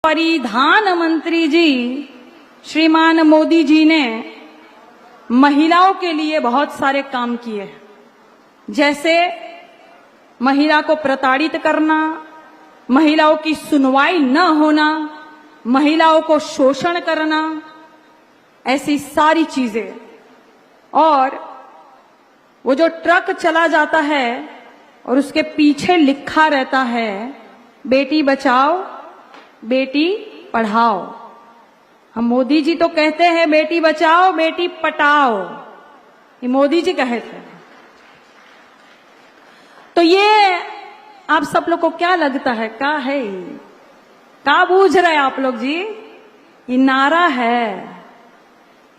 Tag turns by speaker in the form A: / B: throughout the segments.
A: परिधान मंत्री जी श्रीमान मोदी जी ने महिलाओं के लिए बहुत सारे काम किए, जैसे महिला को प्रताड़ित करना, महिलाओं की सुनवाई न होना, महिलाओं को शोषण करना, ऐसी सारी चीजें। और वो जो ट्रक चला जाता है और उसके पीछे लिखा रहता है बेटी बचाओ बेटी पढ़ाओ, हम मोदी जी तो कहते हैं बेटी बचाओ बेटी पटाओ, ये मोदी जी कहे थे। तो ये आप सब लोग को क्या लगता है, क्या है, क्या बूझ रहे आप लोग जी? ये नारा है,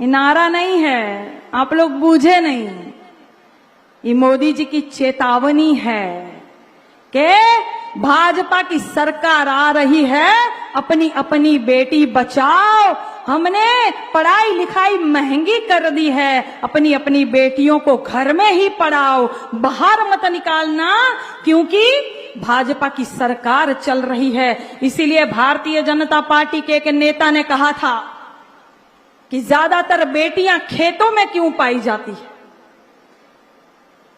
A: ये नारा नहीं है, आप लोग बूझे नहीं। ये मोदी जी की चेतावनी है कि भाजपा की सरकार आ रही है, अपनी अपनी बेटी बचाओ। हमने पढ़ाई लिखाई महंगी कर दी है, अपनी अपनी बेटियों को घर में ही पढ़ाओ, बाहर मत निकालना, क्योंकि भाजपा की सरकार चल रही है। इसीलिए भारतीय जनता पार्टी के एक नेता ने कहा था कि ज्यादातर बेटियां खेतों में क्यों पाई जाती है।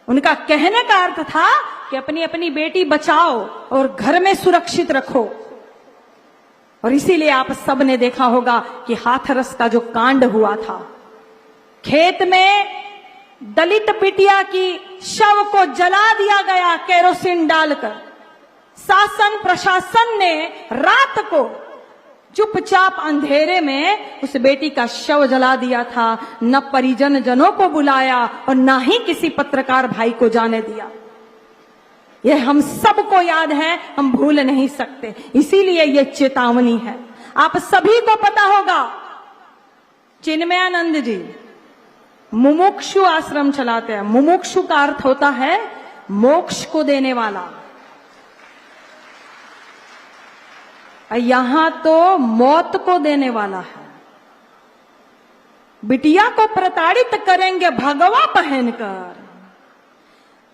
A: उनका कहने का अर्थ था कि अपनी अपनी बेटी बचाओ और घर में सुरक्षित रखो। और इसीलिए आप सब ने देखा होगा कि हाथरस का जो कांड हुआ था, खेत में दलित बिटिया की शव को जला दिया गया केरोसिन डालकर। शासन प्रशासन ने रात को चुपचाप अंधेरे में उस बेटी का शव जला दिया था, न परिजन जनों को बुलाया और न ही किसी पत्रकार भाई को जाने दिया। यह हम सबको याद है, हम भूल नहीं सकते, इसीलिए यह चेतावनी है। आप सभी को पता होगा चिन्मयानंद जी मुमुक्षु आश्रम चलाते हैं। मुमुक्षु का अर्थ होता है मोक्ष को देने वाला, यहां तो मौत को देने वाला है। बिटिया को प्रताड़ित करेंगे भगवा पहनकर,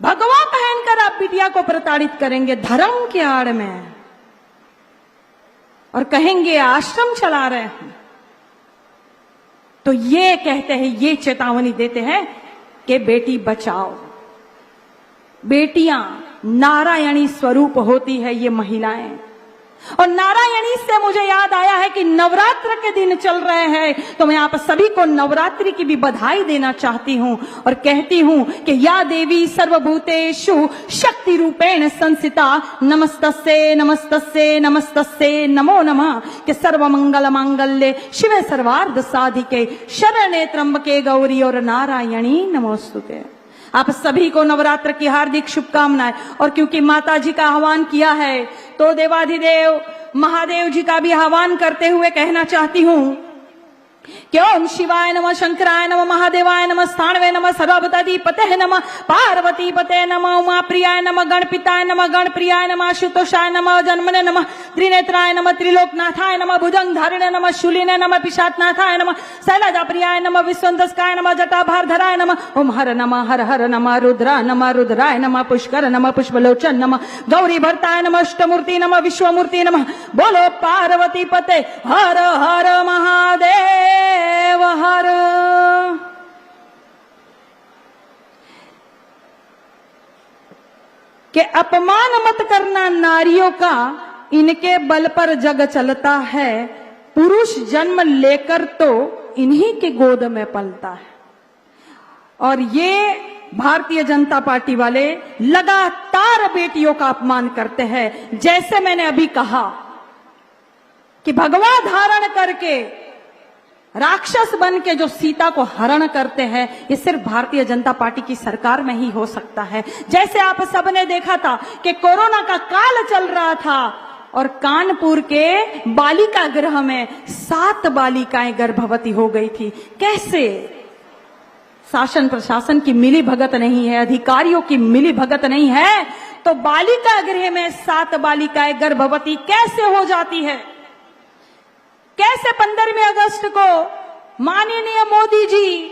A: भगवा पहनकर आप बिटिया को प्रताड़ित करेंगे धर्म के आड़ में, और कहेंगे आश्रम चला रहे हैं। तो ये कहते हैं, ये चेतावनी देते हैं कि बेटी बचाओ। बेटियां नारायणी स्वरूप होती है ये महिलाएं। और नारायणी से मुझे याद आया है कि नवरात्र के दिन चल रहे हैं, तो मैं आप सभी को नवरात्रि की भी बधाई देना चाहती हूं और कहती हूं कि या देवी सर्वभूतेषु शक्ति रूपेण संस्थिता नमस्तस्ये नमस्तस्ये नमस्तस्ये नमो नमः, कि सर्वमंगल मांगल्ये शिवे सर्वार्थ साधिके शरण्ये त्र्यंबके गौरी और नारायणी नमोस्तुते। आप सभी को नवरात्र की हार्दिक शुभकामनाएं। और क्योंकि माता जी का आह्वान किया है, तो देवाधिदेव महादेव जी का भी आह्वान करते हुए कहना चाहती हूं कि ओम शिवाय नमः, शंकराय नमः, महादेवाय नमः, स्थाणवे नमः, सर्वभूताधिपते नमः, पार्वती पते नमः, उमा प्रियाय नमः, गणपिताय नमः, गणप्रियाय नमः, आशुतोषाय नमः, जन्मने नमः, त्रिनेत्राय नमः, त्रिलोकनाथाय नमः, भुजंगधारिणे नमः, शूलिने नमः, पिशाचनाथाय नमः, शैलजाप्रियाय नमः, विश्वंतस्काय नमः, जटाभारधराय नमः, ओम हर नमः, हर हर नमः, रुद्रा नमः, रुद्राय नमः, पुष्कर नमः, पुष्पलोचन नमः, गौरी भरताय नमः, अष्टमूर्ति नमः, विश्वमूर्ति नमः। बोलो पार्वती पते हर हर महादेव हर। के अपमान मत करना नारियों का, इनके बल पर जग चलता है, पुरुष जन्म लेकर तो इन्हीं के गोद में पलता है। और ये भारतीय जनता पार्टी वाले लगातार बेटियों का अपमान करते हैं। जैसे मैंने अभी कहा कि भगवा धारण करके राक्षस बन के जो सीता को हरण करते हैं, ये सिर्फ भारतीय जनता पार्टी की सरकार में ही हो सकता है। जैसे आप सबने देखा था कि कोरोना का काल चल रहा था और कानपुर के बालिका गृह में 7 बालिकाएं गर्भवती हो गई थी। कैसे? शासन प्रशासन की मिली भगत नहीं है, अधिकारियों की मिली भगत नहीं है, तो बालिका गृह में 7 बालिकाएं गर्भवती कैसे हो जाती है? कैसे 15वें अगस्त को माननीय मोदी जी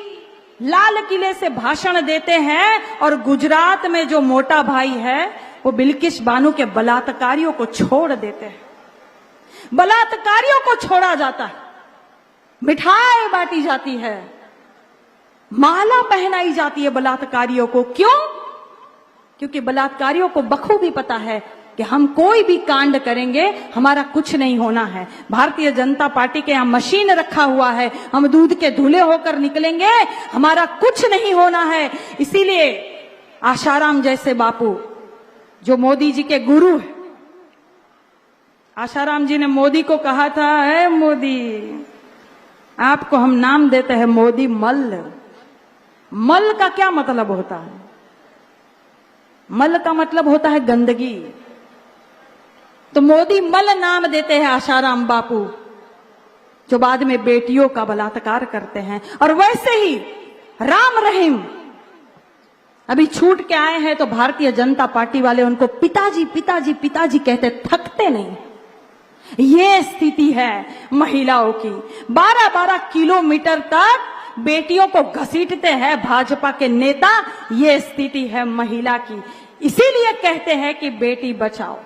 A: लाल किले से भाषण देते हैं और गुजरात में जो मोटा भाई है वो बिल्किस बानो के बलात्कारियों को छोड़ देते हैं। बलात्कारियों को छोड़ा जाता है, मिठाई बांटी जाती है, माला पहनाई जाती है बलात्कारियों को। क्यों? क्योंकि बलात्कारियों को बखूबी पता है कि हम कोई भी कांड करेंगे हमारा कुछ नहीं होना है। भारतीय जनता पार्टी के यहां मशीन रखा हुआ है, हम दूध के धुले होकर निकलेंगे, हमारा कुछ नहीं होना है। इसीलिए आशाराम जैसे बापू जो मोदी जी के गुरु है, आशाराम जी ने मोदी को कहा था, है मोदी, आपको हम नाम देते हैं मोदी मल्ल। मल का क्या मतलब होता है? मल का मतलब होता है गंदगी। तो मोदी मल नाम देते हैं आशाराम बापू, जो बाद में बेटियों का बलात्कार करते हैं। और वैसे ही राम रहीम अभी छूट के आए हैं, तो भारतीय जनता पार्टी वाले उनको पिताजी पिताजी पिताजी कहते थकते नहीं। ये स्थिति है महिलाओं की। 12-12 किलोमीटर तक बेटियों को घसीटते हैं भाजपा के नेता। ये स्थिति है महिला की। इसीलिए कहते हैं कि बेटी बचाओ।